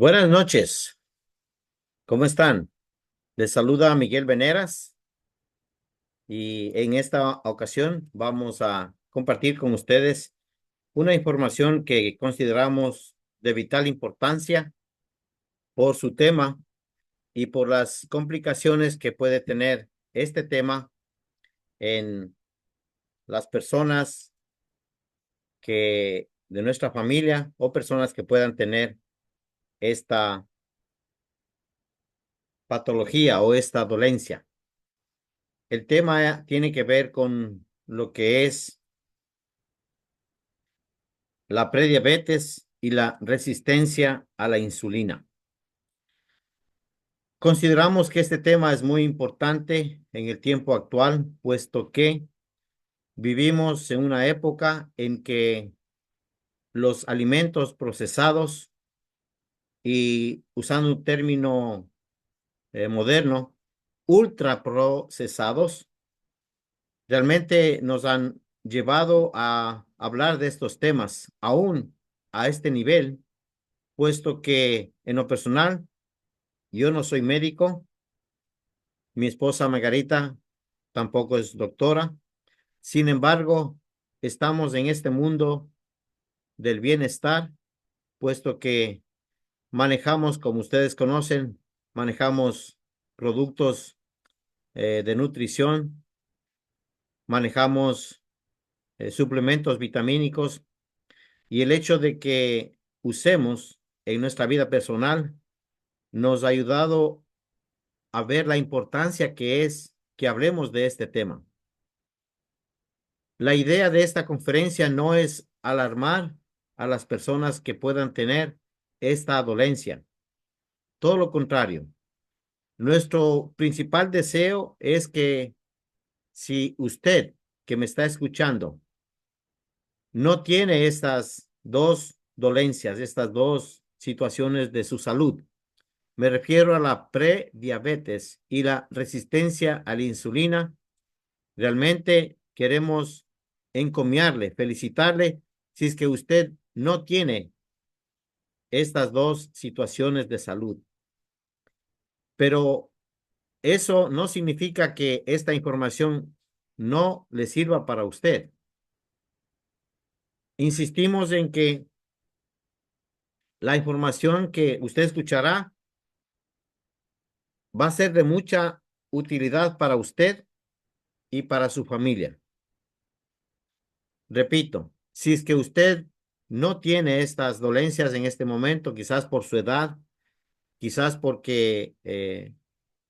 Buenas noches, ¿cómo están? Les saluda Miguel Veneras y en esta ocasión vamos a compartir con ustedes una información que consideramos de vital importancia por su tema y por las complicaciones que puede tener este tema en las personas que de nuestra familia o personas que puedan tener esta patología o esta dolencia. El tema tiene que ver con lo que es la prediabetes y la resistencia a la insulina. Consideramos que este tema es muy importante en el tiempo actual, puesto que vivimos en una época en que los alimentos procesados y usando un término moderno, ultraprocesados, realmente nos han llevado a hablar de estos temas, aún a este nivel, puesto que en lo personal, yo no soy médico, mi esposa Margarita tampoco es doctora. Sin embargo, estamos en este mundo del bienestar, puesto que manejamos, como ustedes conocen, manejamos productos de nutrición, manejamos suplementos vitamínicos y el hecho de que usemos en nuestra vida personal nos ha ayudado a ver la importancia que es que hablemos de este tema. La idea de esta conferencia no es alarmar a las personas que puedan tener esta dolencia. Todo lo contrario. Nuestro principal deseo es que si usted que me está escuchando no tiene estas dos dolencias, estas dos situaciones de su salud, me refiero a la prediabetes y la resistencia a la insulina. Realmente queremos encomiarle, felicitarle si es que usted no tiene estas dos situaciones de salud. Pero eso no significa que esta información no le sirva para usted. Insistimos en que la información que usted escuchará va a ser de mucha utilidad para usted y para su familia. Repito, si es que usted no tiene estas dolencias en este momento, quizás por su edad, quizás porque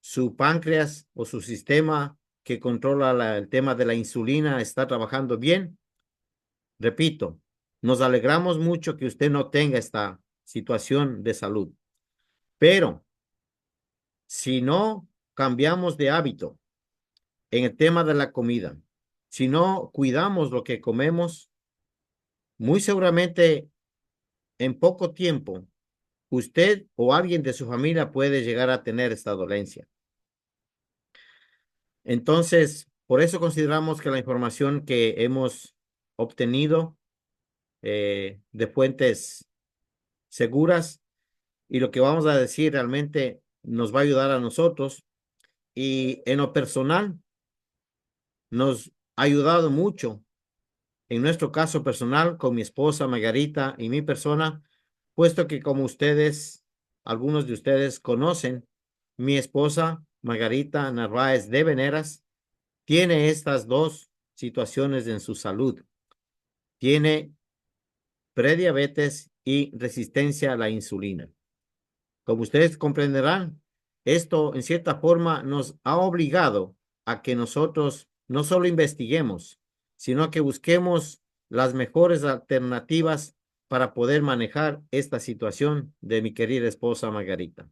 su páncreas o su sistema que controla el tema de la insulina está trabajando bien, repito, nos alegramos mucho que usted no tenga esta situación de salud, pero si no cambiamos de hábito en el tema de la comida, si no cuidamos lo que comemos, muy seguramente en poco tiempo usted o alguien de su familia puede llegar a tener esta dolencia. Entonces, por eso consideramos que la información que hemos obtenido de fuentes seguras y lo que vamos a decir realmente nos va a ayudar a nosotros y en lo personal nos ha ayudado mucho en nuestro caso personal con mi esposa Margarita y mi persona, puesto que como ustedes, algunos de ustedes conocen, mi esposa Margarita Narváez de Veneras tiene estas dos situaciones en su salud. Tiene prediabetes y resistencia a la insulina. Como ustedes comprenderán, esto en cierta forma nos ha obligado a que nosotros no solo investiguemos, sino que busquemos las mejores alternativas para poder manejar esta situación de mi querida esposa Margarita.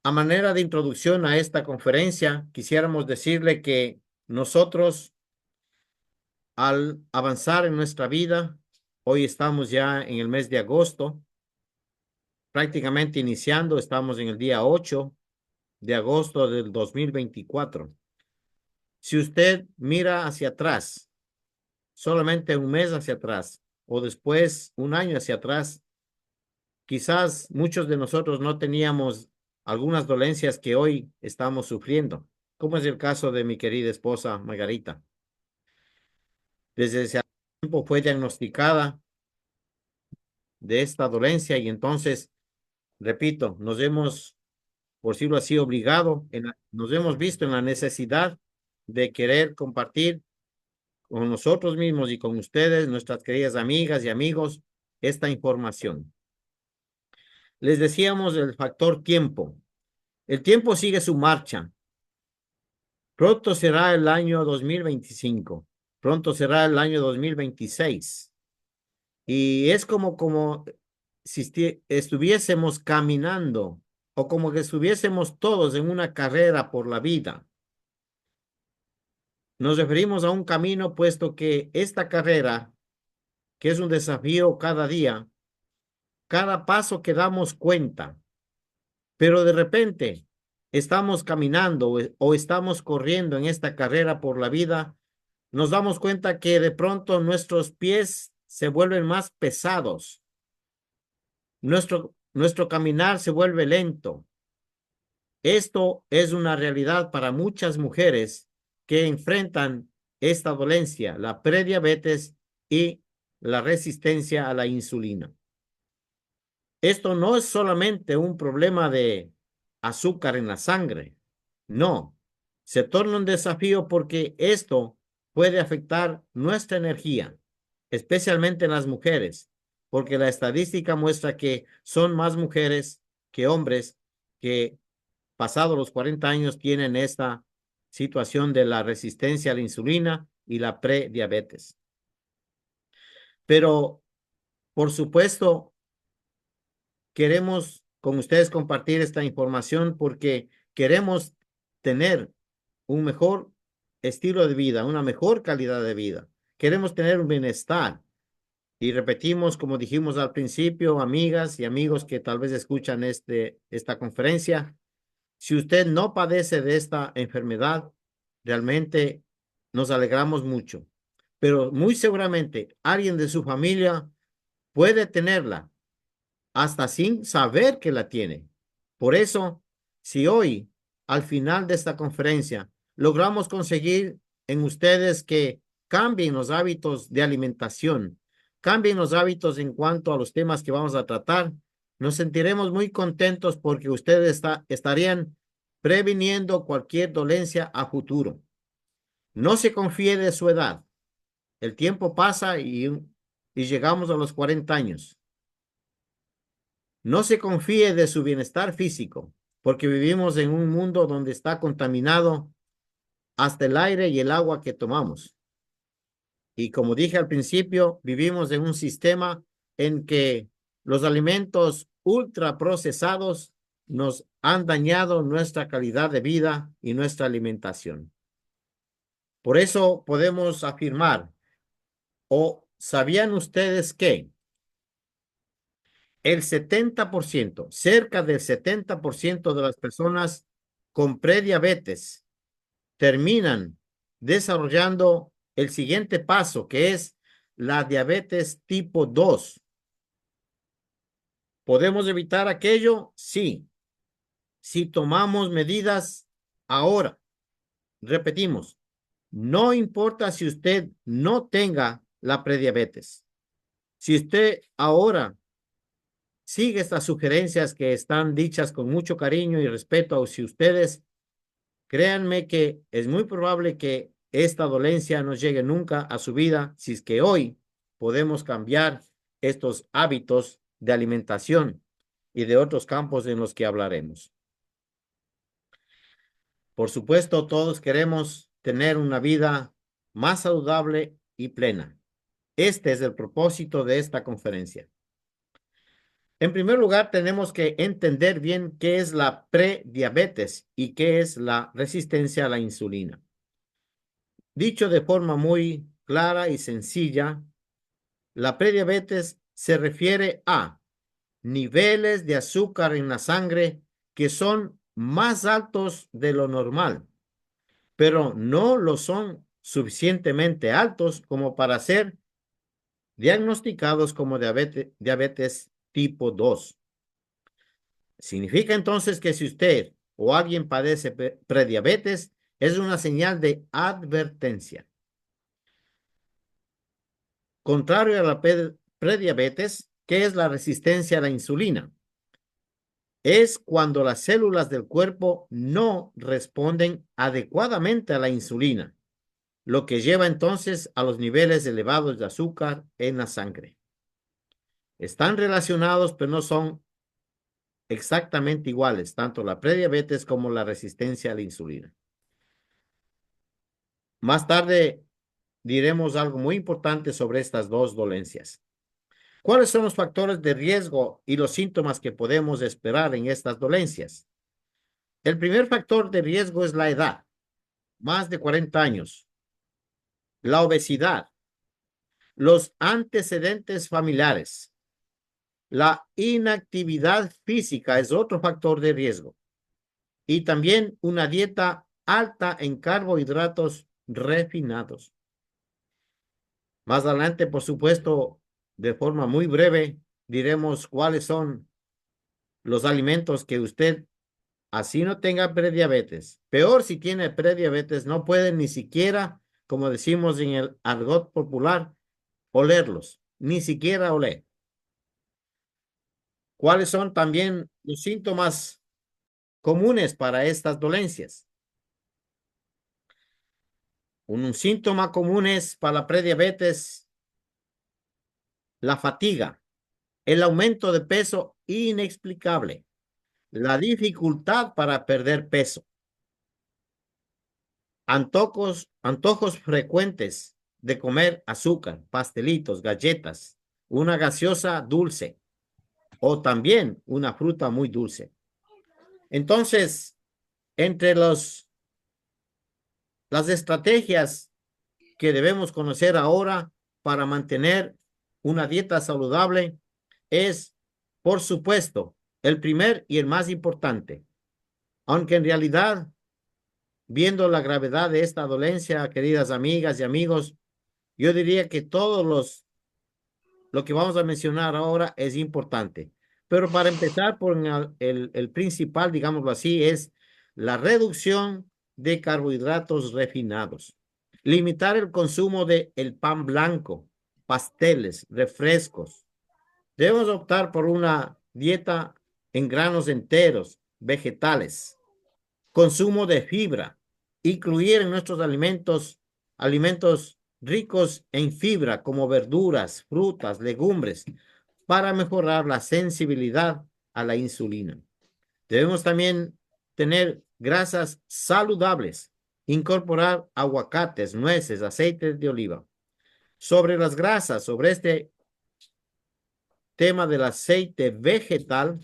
A manera de introducción a esta conferencia, quisiéramos decirle que nosotros, al avanzar en nuestra vida, hoy estamos ya en el mes de agosto, prácticamente iniciando, estamos en el día 8 de agosto del 2024. Si usted mira hacia atrás, solamente un mes hacia atrás, o después un año hacia atrás, quizás muchos de nosotros no teníamos algunas dolencias que hoy estamos sufriendo, como es el caso de mi querida esposa Margarita. Desde ese tiempo fue diagnosticada de esta dolencia y entonces, repito, nos hemos, por decirlo así, nos hemos visto en la necesidad de querer compartir con nosotros mismos y con ustedes, nuestras queridas amigas y amigos, esta información. Les decíamos el factor tiempo. El tiempo sigue su marcha. Pronto será el año 2025. Pronto será el año 2026. Y es como si estuviésemos caminando o como que estuviésemos todos en una carrera por la vida. Nos referimos a un camino, puesto que esta carrera, que es un desafío cada día, cada paso que damos cuenta, pero de repente estamos caminando o estamos corriendo en esta carrera por la vida, nos damos cuenta que de pronto nuestros pies se vuelven más pesados, nuestro caminar se vuelve lento. Esto es una realidad para muchas mujeres que enfrentan esta dolencia, la prediabetes y la resistencia a la insulina. Esto no es solamente un problema de azúcar en la sangre, no, se torna un desafío porque esto puede afectar nuestra energía, especialmente en las mujeres, porque la estadística muestra que son más mujeres que hombres que pasados los 40 años tienen esta situación de la resistencia a la insulina y la prediabetes. Pero, por supuesto, queremos con ustedes compartir esta información porque queremos tener un mejor estilo de vida, una mejor calidad de vida. Queremos tener un bienestar. Y repetimos, como dijimos al principio, amigas y amigos que tal vez escuchan esta conferencia, si usted no padece de esta enfermedad, realmente nos alegramos mucho. Pero muy seguramente alguien de su familia puede tenerla hasta sin saber que la tiene. Por eso, si hoy, al final de esta conferencia, logramos conseguir en ustedes que cambien los hábitos de alimentación, cambien los hábitos en cuanto a los temas que vamos a tratar, nos sentiremos muy contentos porque ustedes estarían previniendo cualquier dolencia a futuro. No se confíe de su edad. El tiempo pasa y llegamos a los 40 años. No se confíe de su bienestar físico, porque vivimos en un mundo donde está contaminado hasta el aire y el agua que tomamos. Y como dije al principio, vivimos en un sistema en que los alimentos ultraprocesados nos han dañado nuestra calidad de vida y nuestra alimentación. Por eso podemos afirmar, o ¿sabían ustedes que el 70%, cerca del 70% de las personas con prediabetes terminan desarrollando el siguiente paso, que es la diabetes tipo 2? ¿Podemos evitar aquello? Sí, si tomamos medidas ahora. Repetimos, no importa si usted no tenga la prediabetes. Si usted ahora sigue estas sugerencias que están dichas con mucho cariño y respeto hacia ustedes, créanme que es muy probable que esta dolencia no llegue nunca a su vida si es que hoy podemos cambiar estos hábitos de alimentación y de otros campos en los que hablaremos. Por supuesto, todos queremos tener una vida más saludable y plena. Este es el propósito de esta conferencia. En primer lugar, tenemos que entender bien qué es la prediabetes y qué es la resistencia a la insulina. Dicho de forma muy clara y sencilla, la prediabetes se refiere a niveles de azúcar en la sangre que son más altos de lo normal, pero no lo son suficientemente altos como para ser diagnosticados como diabetes tipo 2. Significa entonces que si usted o alguien padece prediabetes, es una señal de advertencia. Contrario a la prediabetes, ¿qué es la resistencia a la insulina? Es cuando las células del cuerpo no responden adecuadamente a la insulina, lo que lleva entonces a los niveles elevados de azúcar en la sangre. Están relacionados, pero no son exactamente iguales, tanto la prediabetes como la resistencia a la insulina. Más tarde diremos algo muy importante sobre estas dos dolencias. ¿Cuáles son los factores de riesgo y los síntomas que podemos esperar en estas dolencias? El primer factor de riesgo es la edad, más de 40 años, la obesidad, los antecedentes familiares, la inactividad física es otro factor de riesgo y también una dieta alta en carbohidratos refinados. Más adelante, por supuesto, de forma muy breve, diremos cuáles son los alimentos que usted, así no tenga prediabetes. Peor si tiene prediabetes, no puede ni siquiera, como decimos en el argot popular, olerlos, ni siquiera oler. ¿Cuáles son también los síntomas comunes para estas dolencias? Un síntoma común es para la prediabetes la fatiga, el aumento de peso inexplicable, la dificultad para perder peso, antojos frecuentes de comer azúcar, pastelitos, galletas, una gaseosa dulce o también una fruta muy dulce. Entonces, entre las estrategias que debemos conocer ahora para mantener una dieta saludable es, por supuesto, el primer y el más importante, aunque en realidad, viendo la gravedad de esta dolencia, queridas amigas y amigos, yo diría que lo que vamos a mencionar ahora es importante. Pero para empezar, por el principal, digámoslo así, es la reducción de carbohidratos refinados. Limitar el consumo de el pan blanco, pasteles, refrescos. Debemos optar por una dieta en granos enteros, vegetales, consumo de fibra, incluir en nuestros alimentos ricos en fibra como verduras, frutas, legumbres, para mejorar la sensibilidad a la insulina. Debemos también tener grasas saludables, incorporar aguacates, nueces, aceites de oliva. Sobre las grasas, sobre este tema del aceite vegetal,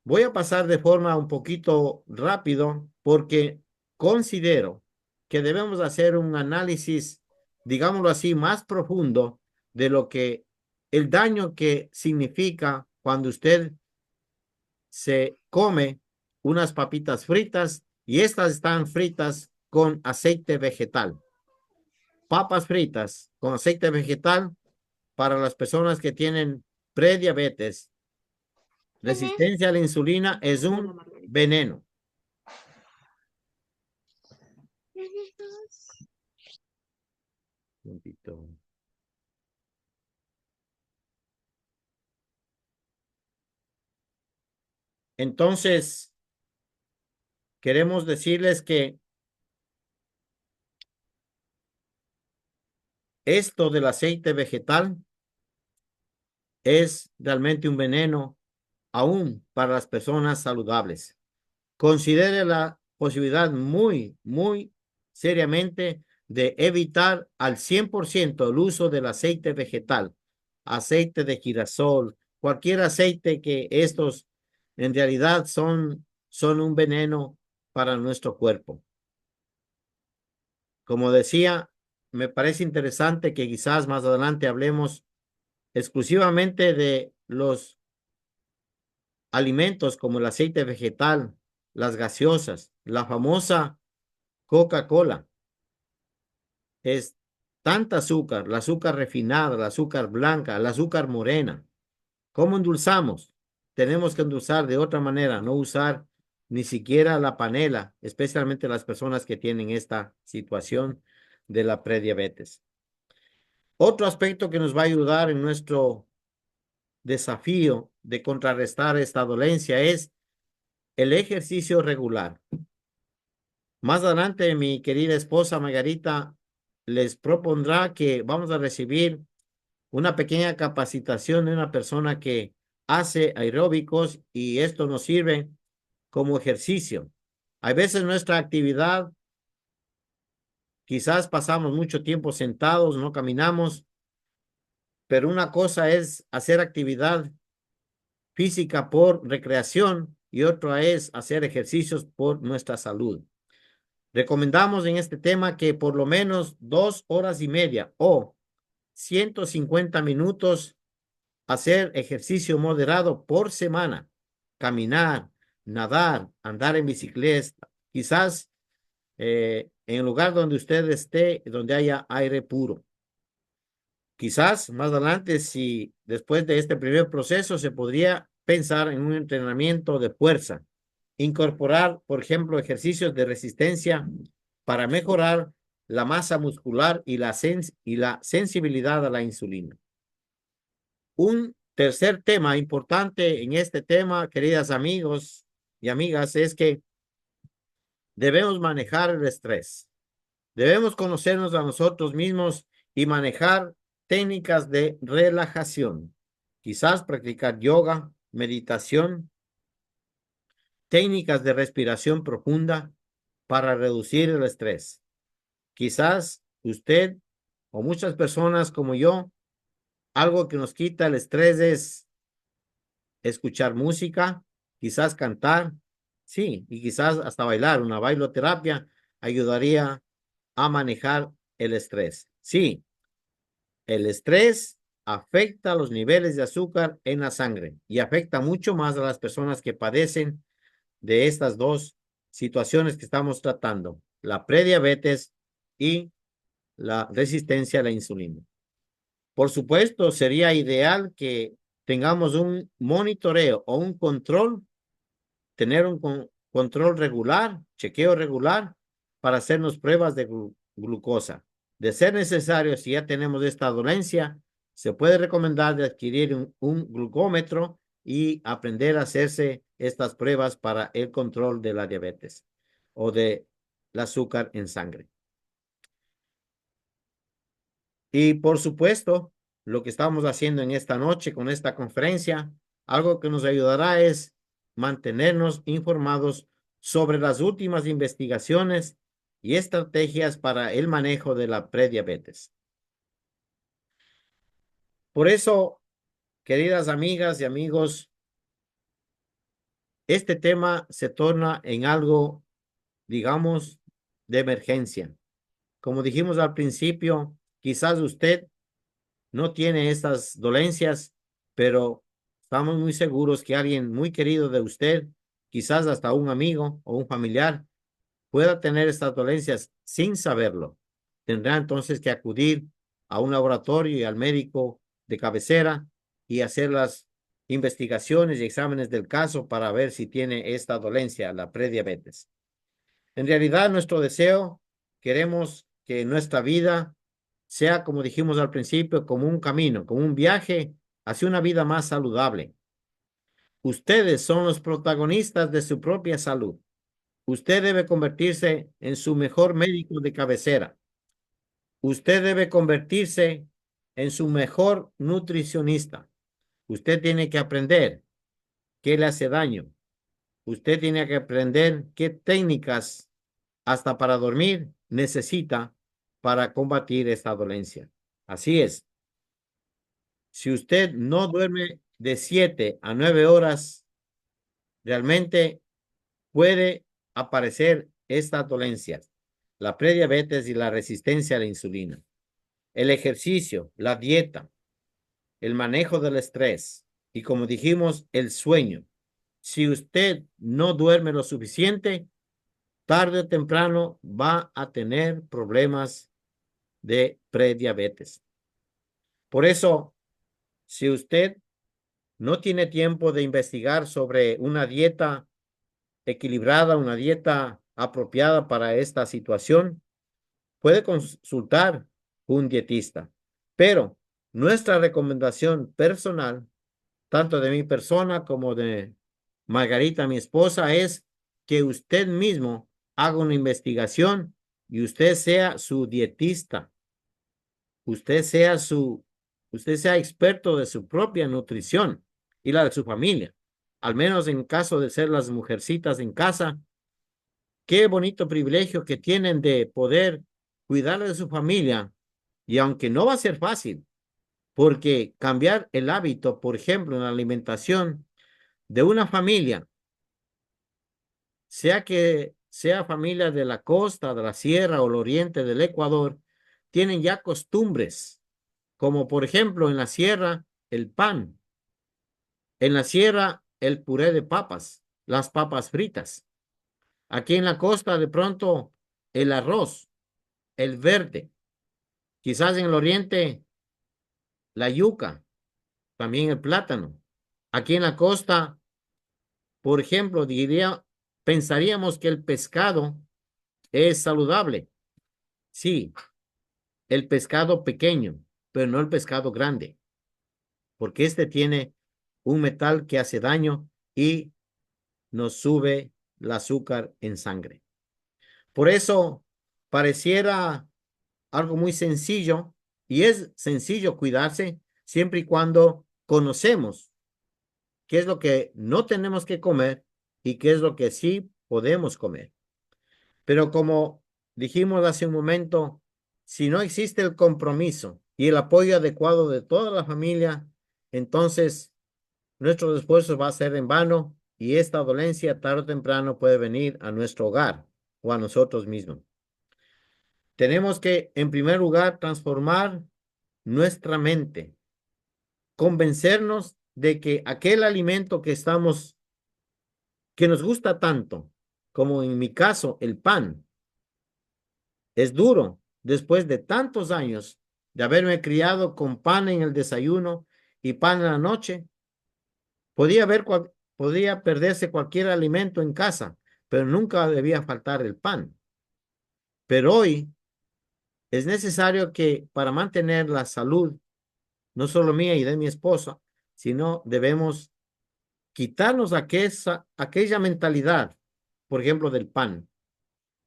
voy a pasar de forma un poquito rápido porque considero que debemos hacer un análisis, digámoslo así, más profundo de lo que el daño que significa cuando usted se come unas papitas fritas y estas están fritas con aceite vegetal. Papas fritas con aceite vegetal para las personas que tienen prediabetes, resistencia a la insulina es un veneno. Entonces, queremos decirles que esto del aceite vegetal es realmente un veneno aún para las personas saludables. Considere la posibilidad muy seriamente de evitar al 100% el uso del aceite vegetal, aceite de girasol, cualquier aceite que estos en realidad son un veneno para nuestro cuerpo. Como decía, me parece interesante que quizás más adelante hablemos exclusivamente de los alimentos como el aceite vegetal, las gaseosas, la famosa Coca-Cola. Es tanta azúcar, el azúcar refinada, el azúcar blanca, el azúcar morena. ¿Cómo endulzamos? tenemos que usar de otra manera, no usar ni siquiera la panela, especialmente las personas que tienen esta situación de la prediabetes. Otro aspecto que nos va a ayudar en nuestro desafío de contrarrestar esta dolencia es el ejercicio regular. Más adelante, mi querida esposa Margarita les propondrá que vamos a recibir una pequeña capacitación de una persona que hace aeróbicos y esto nos sirve como ejercicio. Hay veces nuestra actividad, quizás pasamos mucho tiempo sentados, no caminamos, pero una cosa es hacer actividad física por recreación y otra es hacer ejercicios por nuestra salud. Recomendamos en este tema que por lo menos 2 horas y media o 150 minutos hacer ejercicio moderado por semana, caminar, nadar, andar en bicicleta, quizás en el lugar donde usted esté, donde haya aire puro. Quizás más adelante, si después de este primer proceso se podría pensar en un entrenamiento de fuerza, incorporar, por ejemplo, ejercicios de resistencia para mejorar la masa muscular y la sensibilidad a la insulina. Un tercer tema importante en este tema, queridas amigos y amigas, es que debemos manejar el estrés. Debemos conocernos a nosotros mismos y manejar técnicas de relajación. Quizás practicar yoga, meditación, técnicas de respiración profunda para reducir el estrés. Quizás usted o muchas personas como yo, algo que nos quita el estrés es escuchar música, quizás cantar, sí, y quizás hasta bailar. Una bailoterapia ayudaría a manejar el estrés. Sí, el estrés afecta los niveles de azúcar en la sangre y afecta mucho más a las personas que padecen de estas dos situaciones que estamos tratando, la prediabetes y la resistencia a la insulina. Por supuesto, sería ideal que tengamos un monitoreo o un control, tener un control regular, chequeo regular para hacernos pruebas de glucosa. De ser necesario, si ya tenemos esta dolencia, se puede recomendar de adquirir un glucómetro y aprender a hacerse estas pruebas para el control de la diabetes o de el azúcar en sangre. Y por supuesto, lo que estamos haciendo en esta noche con esta conferencia, algo que nos ayudará es mantenernos informados sobre las últimas investigaciones y estrategias para el manejo de la prediabetes. Por eso, queridas amigas y amigos, este tema se torna en algo, digamos, de emergencia. Como dijimos al principio, quizás usted no tiene estas dolencias, pero estamos muy seguros que alguien muy querido de usted, quizás hasta un amigo o un familiar, pueda tener estas dolencias sin saberlo. Tendrá entonces que acudir a un laboratorio y al médico de cabecera y hacer las investigaciones y exámenes del caso para ver si tiene esta dolencia, la prediabetes. En realidad, nuestro deseo, queremos que nuestra vida sea, como dijimos al principio, como un camino, como un viaje hacia una vida más saludable. Ustedes son los protagonistas de su propia salud. Usted debe convertirse en su mejor médico de cabecera. Usted debe convertirse en su mejor nutricionista. Usted tiene que aprender qué le hace daño. Usted tiene que aprender qué técnicas, hasta para dormir, necesita para combatir esta dolencia. Así es. Si usted no duerme de 7 a 9 horas, realmente puede aparecer estas dolencias, la prediabetes y la resistencia a la insulina. El ejercicio, la dieta, el manejo del estrés y, como dijimos, el sueño. Si usted no duerme lo suficiente, tarde o temprano va a tener problemas de prediabetes. Por eso, si usted no tiene tiempo de investigar sobre una dieta equilibrada, una dieta apropiada para esta situación, puede consultar un dietista. Pero nuestra recomendación personal, tanto de mi persona como de Margarita, mi esposa, es que usted mismo haga una investigación y usted sea su dietista. Usted sea usted sea experto de su propia nutrición y la de su familia. Al menos en caso de ser las mujercitas en casa, qué bonito privilegio que tienen de poder cuidar de su familia. Y aunque no va a ser fácil, porque cambiar el hábito, por ejemplo, en la alimentación de una familia, sea que sea familia de la costa, de la sierra o el oriente del Ecuador, tienen ya costumbres, como por ejemplo en la sierra el pan, en la sierra el puré de papas, las papas fritas. Aquí en la costa de pronto el arroz, el verde, quizás en el oriente la yuca, también el plátano. Aquí en la costa, por ejemplo, pensaríamos que el pescado es saludable. Sí, el pescado pequeño, pero no el pescado grande, porque este tiene un metal que hace daño y nos sube el azúcar en sangre. Por eso pareciera algo muy sencillo y es sencillo cuidarse siempre y cuando conocemos qué es lo que no tenemos que comer y qué es lo que sí podemos comer. Pero como dijimos hace un momento, si no existe el compromiso y el apoyo adecuado de toda la familia, entonces nuestro esfuerzo va a ser en vano y esta dolencia tarde o temprano puede venir a nuestro hogar o a nosotros mismos. Tenemos que, en primer lugar, transformar nuestra mente, convencernos de que aquel alimento que nos gusta tanto, como en mi caso, el pan, es duro después de tantos años de haberme criado con pan en el desayuno y pan en la noche. Podía perderse cualquier alimento en casa, pero nunca debía faltar el pan. Pero hoy es necesario que para mantener la salud, no solo mía y de mi esposa, sino debemos quitarnos aquella mentalidad, por ejemplo, del pan.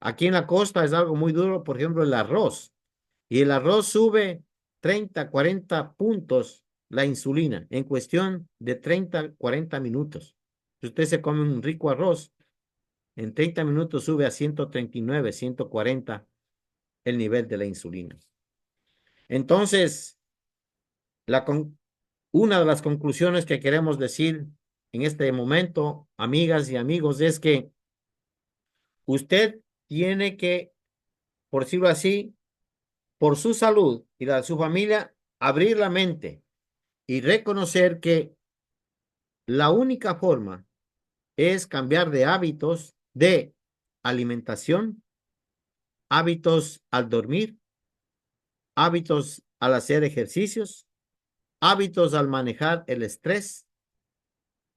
Aquí en la costa es algo muy duro, por ejemplo, el arroz. Y el arroz sube 30, 40 puntos la insulina en cuestión de 30, 40 minutos. Si usted se come un rico arroz, en 30 minutos sube a 139, 140 el nivel de la insulina. Entonces, la una de las conclusiones que queremos decir en este momento, amigas y amigos, es que usted tiene que, por decirlo así, por su salud y la de su familia, abrir la mente y reconocer que la única forma es cambiar de hábitos de alimentación, hábitos al dormir, hábitos al hacer ejercicios, hábitos al manejar el estrés.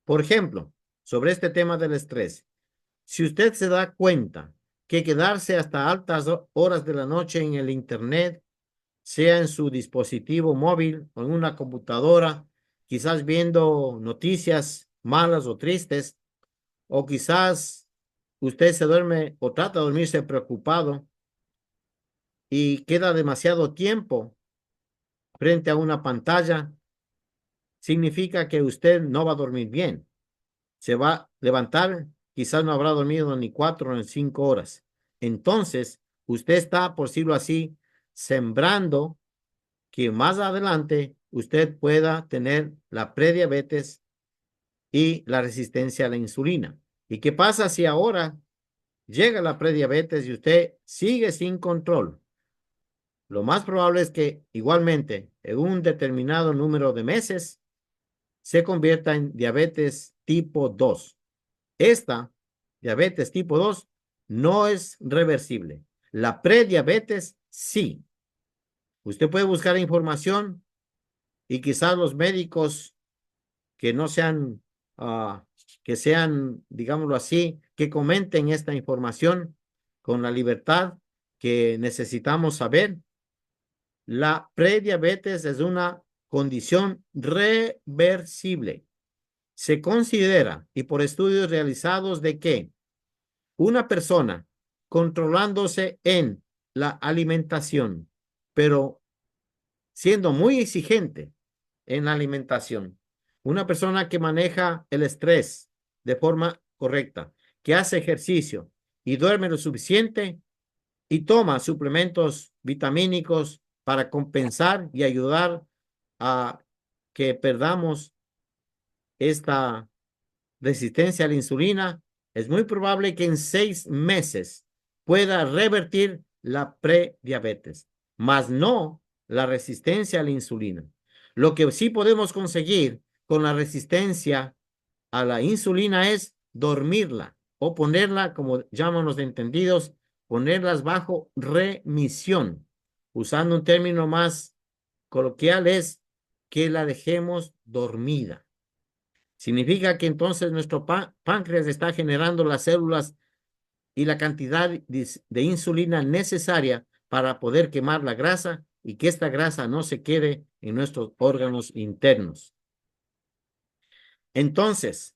Por ejemplo, sobre este tema del estrés, si usted se da cuenta que quedarse hasta altas horas de la noche en el internet, sea en su dispositivo móvil o en una computadora, quizás viendo noticias malas o tristes, o quizás usted se duerme o trata de dormirse preocupado y queda demasiado tiempo frente a una pantalla, significa que usted no va a dormir bien. Se va a levantar, quizás no habrá dormido ni 4 ni 5 horas. Entonces, usted está, por decirlo así, sembrando que más adelante usted pueda tener la prediabetes y la resistencia a la insulina. ¿Y qué pasa si ahora llega la prediabetes y usted sigue sin control? Lo más probable es que igualmente en un determinado número de meses se convierta en diabetes tipo 2. Esta diabetes tipo 2 no es reversible. La prediabetes sí. Usted puede buscar información y quizás los médicos que no sean, que sean, digámoslo así, que comenten esta información con la libertad que necesitamos saber. La prediabetes es una condición reversible. Se considera, y por estudios realizados, de que una persona controlándose en la alimentación, pero siendo muy exigente en la alimentación, una persona que maneja el estrés de forma correcta, que hace ejercicio y duerme lo suficiente y toma suplementos vitamínicos para compensar y ayudar a que perdamos esta resistencia a la insulina, es muy probable que en 6 meses pueda revertir la prediabetes, mas no la resistencia a la insulina. Lo que sí podemos conseguir con la resistencia a la insulina es dormirla o ponerla, como llaman los entendidos, ponerlas bajo remisión. Usando un término más coloquial es que la dejemos dormida. Significa que entonces nuestro páncreas está generando las células y la cantidad de insulina necesaria para poder quemar la grasa y que esta grasa no se quede en nuestros órganos internos. Entonces,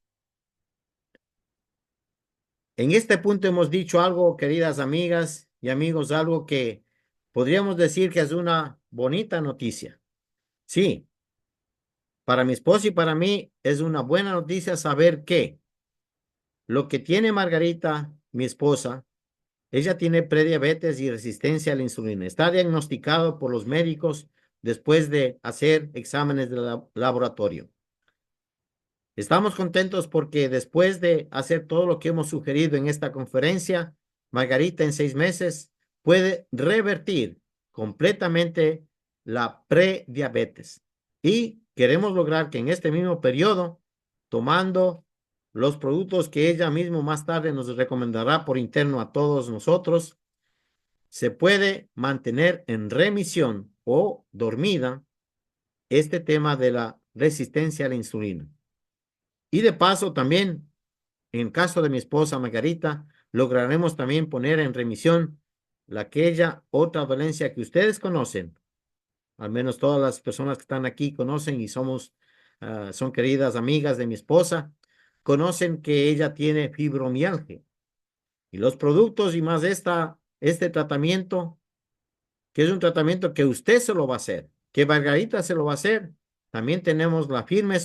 en este punto hemos dicho algo, queridas amigas y amigos, algo que podríamos decir que es una bonita noticia. Sí, para mi esposo y para mí es una buena noticia saber que lo que tiene Margarita, mi esposa, ella tiene prediabetes y resistencia a la insulina. Está diagnosticado por los médicos después de hacer exámenes de laboratorio. Estamos contentos porque después de hacer todo lo que hemos sugerido en esta conferencia, Margarita en 6 meses puede revertir completamente la prediabetes. Y queremos lograr que en este mismo periodo, tomando los productos que ella misma más tarde nos recomendará por interno a todos nosotros, se puede mantener en remisión o dormida este tema de la resistencia a la insulina. Y de paso también, en el caso de mi esposa Margarita, lograremos también poner en remisión aquella otra dolencia que ustedes conocen, al menos todas las personas que están aquí conocen y son queridas amigas de mi esposa, conocen que ella tiene fibromialgia. Y los productos y más este tratamiento, que es un tratamiento que usted se lo va a hacer, que Margarita se lo va a hacer, también tenemos la firme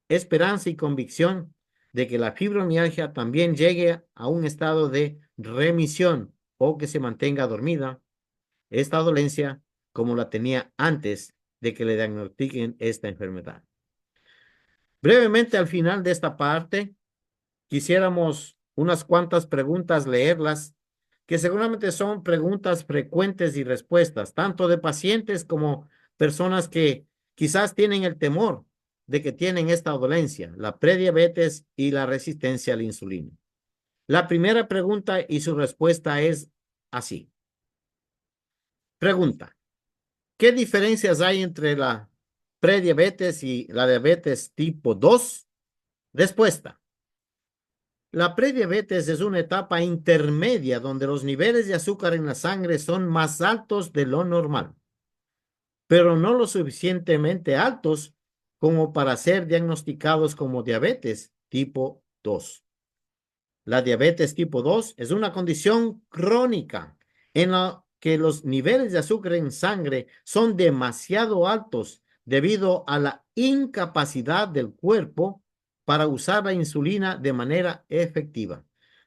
esperanza y convicción de que la fibromialgia también llegue a un estado de remisión o que se mantenga dormida esta dolencia como la tenía antes de que le diagnostiquen esta enfermedad. Brevemente al final de esta parte, quisiéramos unas cuantas preguntas leerlas, que seguramente son preguntas frecuentes y respuestas, tanto de pacientes como personas que quizás tienen el temor de que tienen esta dolencia, la prediabetes y la resistencia a la insulina. La primera pregunta y su respuesta es así. Pregunta: ¿qué diferencias hay entre la prediabetes y la diabetes tipo 2? Respuesta: la prediabetes es una etapa intermedia donde los niveles de azúcar en la sangre son más altos de lo normal, pero no lo suficientemente altos como para ser diagnosticados como diabetes tipo 2. La diabetes tipo 2 es una condición crónica en la que los niveles de azúcar en sangre son demasiado altos debido a la incapacidad del cuerpo para usar la insulina de manera efectiva.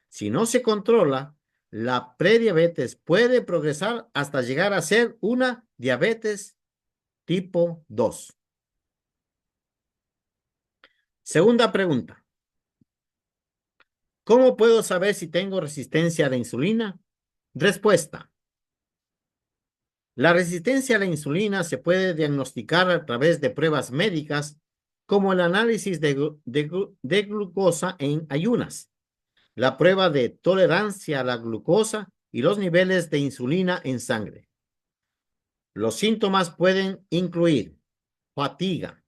Si no se controla, la prediabetes puede progresar hasta llegar a ser una diabetes tipo 2. Segunda pregunta: ¿cómo puedo saber si tengo resistencia a la insulina? Respuesta: la resistencia a la insulina se puede diagnosticar a través de pruebas médicas como el análisis de glucosa en ayunas, la prueba de tolerancia a la glucosa y los niveles de insulina en sangre. Los síntomas pueden incluir fatiga,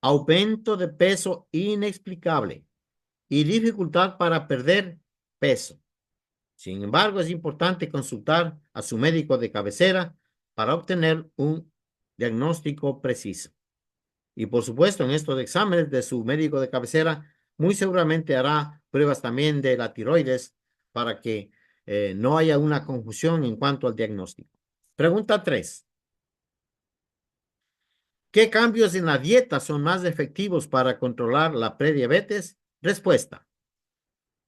aumento de peso inexplicable y dificultad para perder peso. Sin embargo, es importante consultar a su médico de cabecera para obtener un diagnóstico preciso. Y por supuesto, en estos exámenes de su médico de cabecera, muy seguramente hará pruebas también de la tiroides para que no haya una confusión en cuanto al diagnóstico. Pregunta 3. ¿Qué cambios en la dieta son más efectivos para controlar la prediabetes? Respuesta.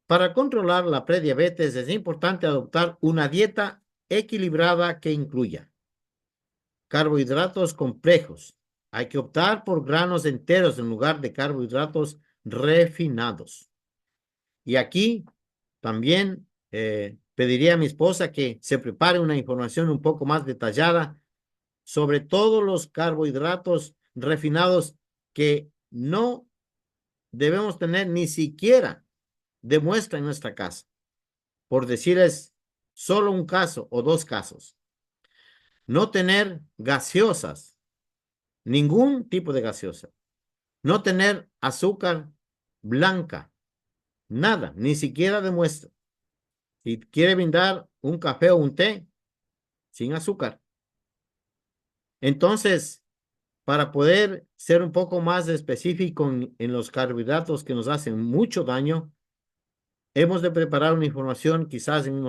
Para controlar la prediabetes es importante adoptar una dieta equilibrada que incluya carbohidratos complejos. Hay que optar por granos enteros en lugar de carbohidratos refinados. Y aquí también pediría a mi esposa que se prepare una información un poco más detallada sobre todos los carbohidratos refinados que no debemos tener ni siquiera de muestra en nuestra casa. Por decirles solo un caso o dos casos. No tener gaseosas, ningún tipo de gaseosa. No tener azúcar blanca, nada, ni siquiera de muestra. Si quiere brindar un café o un té, sin azúcar. Entonces, para poder ser un poco más específico en los carbohidratos que nos hacen mucho daño, hemos de preparar una información quizás en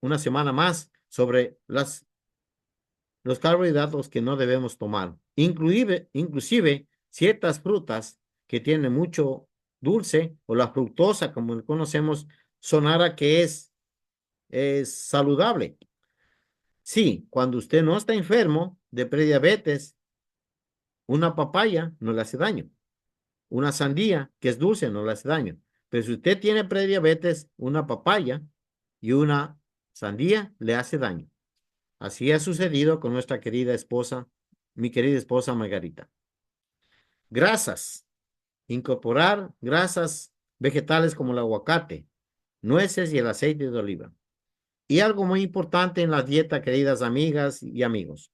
una semana más sobre los carbohidratos que no debemos tomar. Inclusive ciertas frutas que tienen mucho dulce o la fructosa, como lo conocemos, sonara que es saludable. Sí, cuando usted no está enfermo de prediabetes, una papaya no le hace daño. Una sandía que es dulce no le hace daño. Pero si usted tiene prediabetes, una papaya y una sandía le hace daño. Así ha sucedido con nuestra querida esposa, mi querida esposa Margarita. Grasas. Incorporar grasas vegetales como el aguacate, nueces y el aceite de oliva. Y algo muy importante en la dieta, queridas amigas y amigos.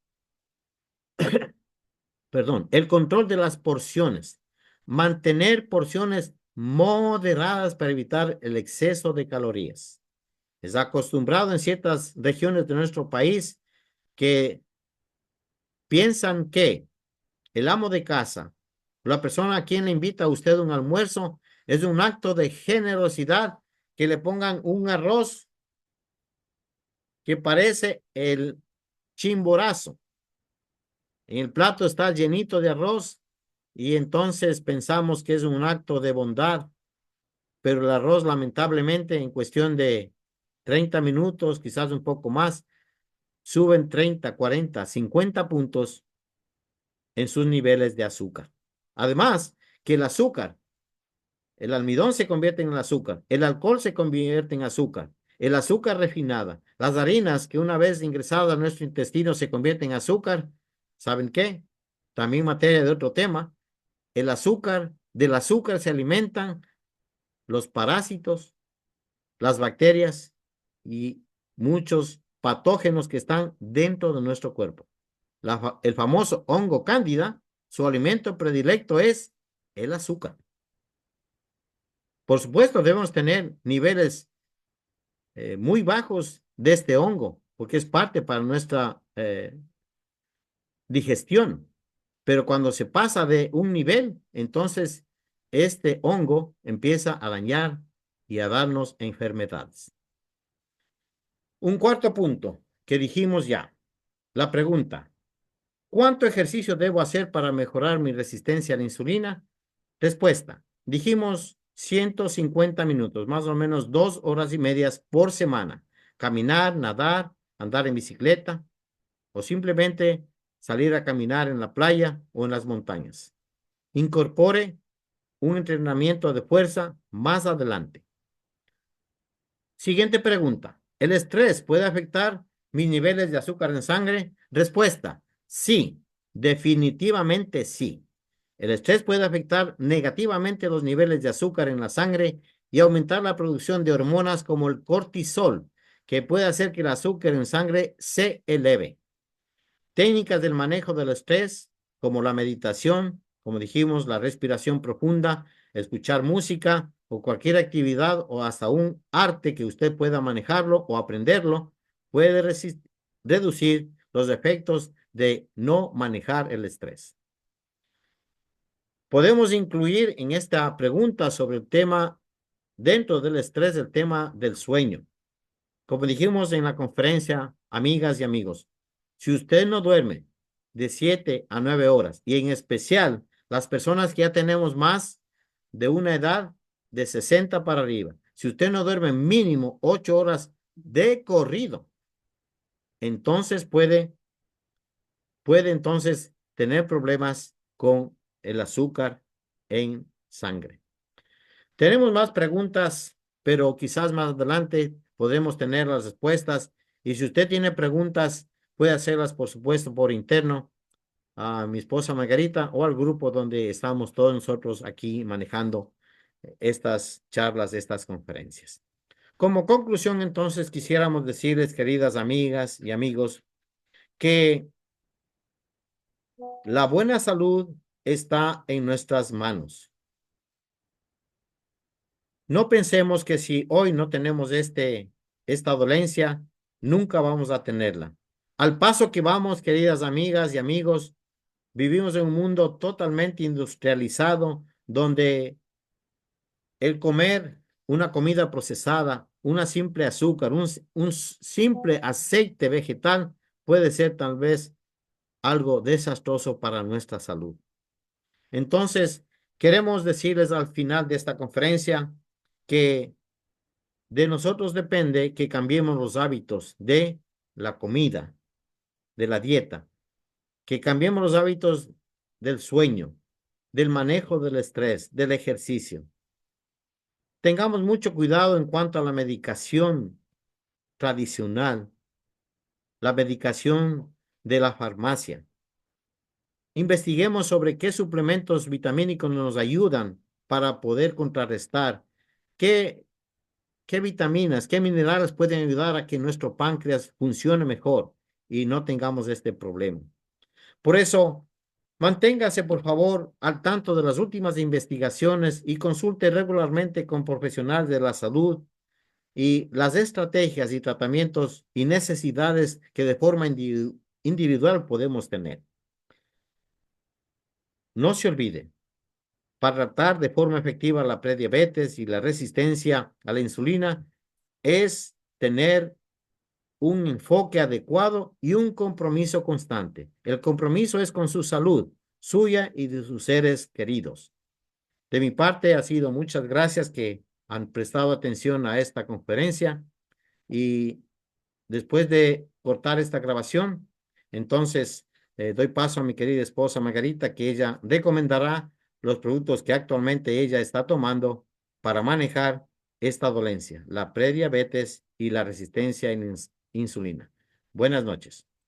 Perdón, el control de las porciones. Mantener porciones moderadas para evitar el exceso de calorías. Es acostumbrado en ciertas regiones de nuestro país que piensan que el amo de casa, la persona a quien le invita a usted un almuerzo, es un acto de generosidad que le pongan un arroz que parece el chimborazo. En el plato está llenito de arroz y entonces pensamos que es un acto de bondad, pero el arroz lamentablemente en cuestión de 30 minutos, quizás un poco más, suben 30, 40, 50 puntos en sus niveles de azúcar. Además, que el azúcar, el almidón se convierte en azúcar, el alcohol se convierte en azúcar, el azúcar refinada, las harinas que una vez ingresadas a nuestro intestino se convierten en azúcar. ¿Saben qué? También materia de otro tema, el azúcar, del azúcar se alimentan los parásitos, las bacterias y muchos patógenos que están dentro de nuestro cuerpo. El famoso hongo cándida, su alimento predilecto es el azúcar. Por supuesto, debemos tener niveles muy bajos de este hongo, porque es parte para nuestra digestión. Pero cuando se pasa de un nivel, entonces este hongo empieza a dañar y a darnos enfermedades. Un cuarto punto que dijimos ya, la pregunta, ¿cuánto ejercicio debo hacer para mejorar mi resistencia a la insulina? Respuesta, dijimos 150 minutos, más o menos 2 horas y media por semana. Caminar, nadar, andar en bicicleta o simplemente salir a caminar en la playa o en las montañas. Incorpore un entrenamiento de fuerza más adelante. Siguiente pregunta. ¿El estrés puede afectar mis niveles de azúcar en sangre? Respuesta, sí, definitivamente sí. El estrés puede afectar negativamente los niveles de azúcar en la sangre y aumentar la producción de hormonas como el cortisol, que puede hacer que el azúcar en sangre se eleve. Técnicas del manejo del estrés, como la meditación, como dijimos, la respiración profunda, escuchar música o cualquier actividad o hasta un arte que usted pueda manejarlo o aprenderlo, puede reducir los efectos de no manejar el estrés. Podemos incluir en esta pregunta sobre el tema, dentro del estrés, el tema del sueño. Como dijimos en la conferencia, amigas y amigos, si usted no duerme de 7 a 9 horas, y en especial las personas que ya tenemos más de una edad de 60 para arriba, si usted no duerme mínimo 8 horas de corrido, entonces puede entonces tener problemas con el azúcar en sangre. Tenemos más preguntas, pero quizás más adelante podemos tener las respuestas. Y si usted tiene preguntas, puede hacerlas, por supuesto, por interno a mi esposa Margarita o al grupo donde estamos todos nosotros aquí manejando estas charlas, estas conferencias. Como conclusión, entonces, quisiéramos decirles, queridas amigas y amigos, que la buena salud está en nuestras manos. No pensemos que si hoy no tenemos esta dolencia, nunca vamos a tenerla. Al paso que vamos, queridas amigas y amigos, vivimos en un mundo totalmente industrializado, donde el comer una comida procesada, una simple azúcar, un simple aceite vegetal puede ser tal vez algo desastroso para nuestra salud. Entonces, queremos decirles al final de esta conferencia que de nosotros depende que cambiemos los hábitos de la comida, de la dieta, que cambiemos los hábitos del sueño, del manejo del estrés, del ejercicio. Tengamos mucho cuidado en cuanto a la medicación tradicional, la medicación de la farmacia. Investiguemos sobre qué suplementos vitamínicos nos ayudan para poder contrarrestar, qué qué vitaminas, qué minerales pueden ayudar a que nuestro páncreas funcione mejor y no tengamos este problema. Por eso, manténgase, por favor, al tanto de las últimas investigaciones y consulte regularmente con profesionales de la salud y las estrategias y tratamientos y necesidades que de forma individual podemos tener. No se olvide, para tratar de forma efectiva la prediabetes y la resistencia a la insulina es tener un enfoque adecuado y un compromiso constante. El compromiso es con su salud, suya y de sus seres queridos. De mi parte, ha sido muchas gracias que han prestado atención a esta conferencia y después de cortar esta grabación, entonces doy paso a mi querida esposa Margarita, que ella recomendará los productos que actualmente ella está tomando para manejar esta dolencia, la prediabetes y la resistencia a insulina. Buenas noches.